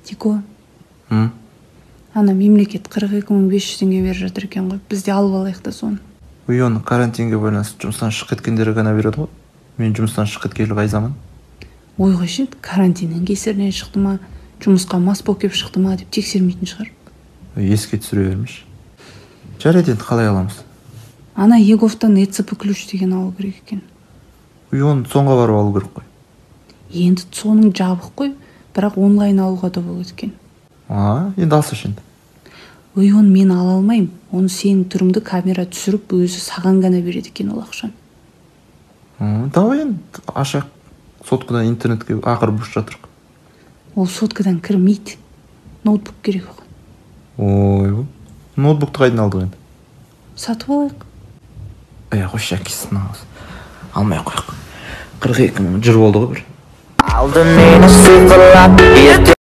Дико. Ана мемлекет 42.500 теңге беріп жатыр екен ғой. Біз де алып алайық та соны. Оны карантинге байланысты жұмыстан шығып кеткендер ғана береді ғой. Мен жұмыстан шығып кеткелі қай заман? Ой қойшы, карантиннің кесірінен шықты ма, жұмысқа мас болып келіп шықты ма деп тексермейтін шығар. Еске түсіре бермеш. Жарайды, енді қалай аламыз? Ана Еговтан ЭЦП ключ деген алу керек екен. Оны соңға барып алу керек қой. Енді соның жабық қой, бірақ онлайн алуға да болады екен. Енді алсашы енді. Оны мен ала алмаймын. Оны сенің түріңді камера түсіріп, өзі саған ғана береді екен ол ақшаны. Давай енді ашақ соткадан интернетке ақыр бұш жатырық. Ол соткадан кірмейді. Ноутбук керек оған. Ноутбукты қайдан алдық енді? Сатып алайық. Қойшы әкесін алмай қойық. 42 мың жыр болды ғой бір.